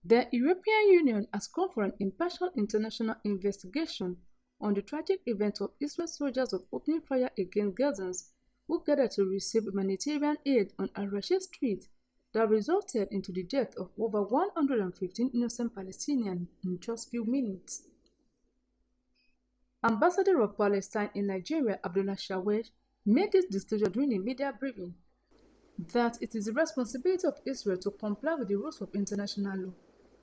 The European Union has called for an impartial international investigation on the tragic event of Israeli soldiers opening fire against Gazans who gathered to receive humanitarian aid on Al-Rashid Street that resulted into the death of over 115 innocent Palestinians in just few minutes. Ambassador of Palestine in Nigeria, Abdullah Shawesh, made this disclosure during a media briefing that it is the responsibility of Israel to comply with the rules of international law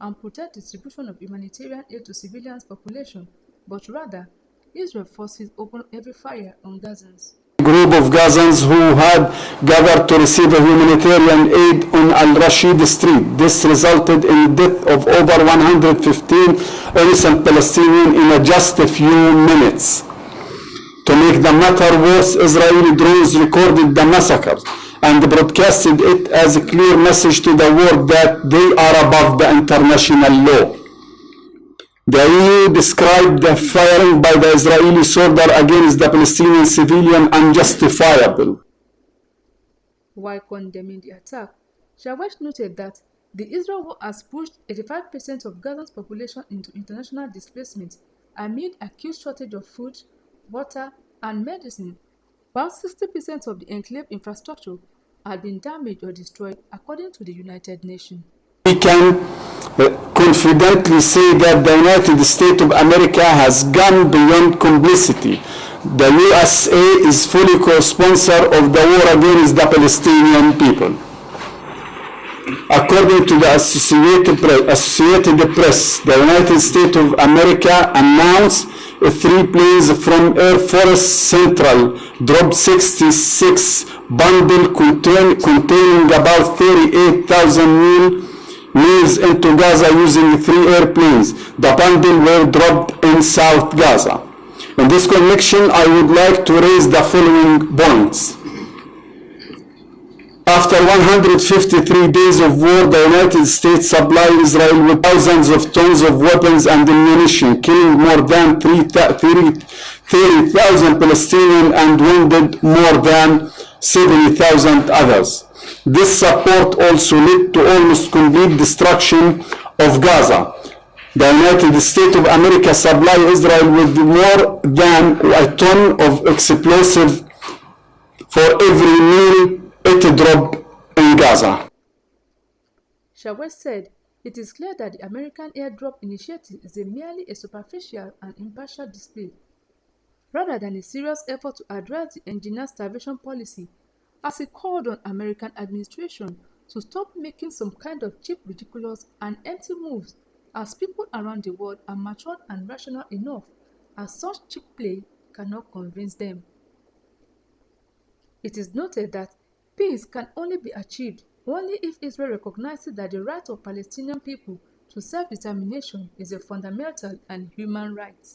and protect distribution of humanitarian aid to civilian population, but rather, Israel forces open heavy fire on Gazans. Group of Gazans who had gathered to receive a humanitarian aid on Al-Rashid Street. This resulted in the death of over 115 innocent Palestinians in just a few minutes. To make the matter worse, Israeli drones recorded the massacre and broadcasted it as a clear message to the world that they are above the international law. The EU described the firing by the Israeli soldier against the Palestinian civilian unjustifiable. While condemning the attack, Shawesh noted that the Israel war has pushed 85% of Gaza's population into international displacement amid acute shortage of food, water, and medicine, while 60% of the enclave infrastructure had been damaged or destroyed, according to the United Nations. We can confidently say that the United States of America has gone beyond complicity. The USA is fully co-sponsor of the war against the Palestinian people. According to the Associated Press, the United States of America announced 3 planes from Air Force Central dropped 66 bundles containing about 38,000 meals into Gaza using 3 airplanes. The bundles were dropped in South Gaza. In this connection, I would like to raise the following points. After 153 days of war, the United States supplied Israel with thousands of tons of weapons and ammunition, killing more than 30,000 Palestinians and wounded more than 70,000 others. This support also led to almost complete destruction of Gaza. The United States of America supplied Israel with more than a ton of explosive for every meal it dropped in Gaza. Shawesh said, "It is clear that the American airdrop initiative is merely a superficial and impartial display, rather than a serious effort to address the engineered starvation policy, as he called on American administration to stop making some kind of cheap, ridiculous, and empty moves, as people around the world are matured and rational enough, as such cheap play cannot convince them." It is noted that peace can only be achieved only if Israel recognizes that the right of Palestinian people to self-determination is a fundamental and human right.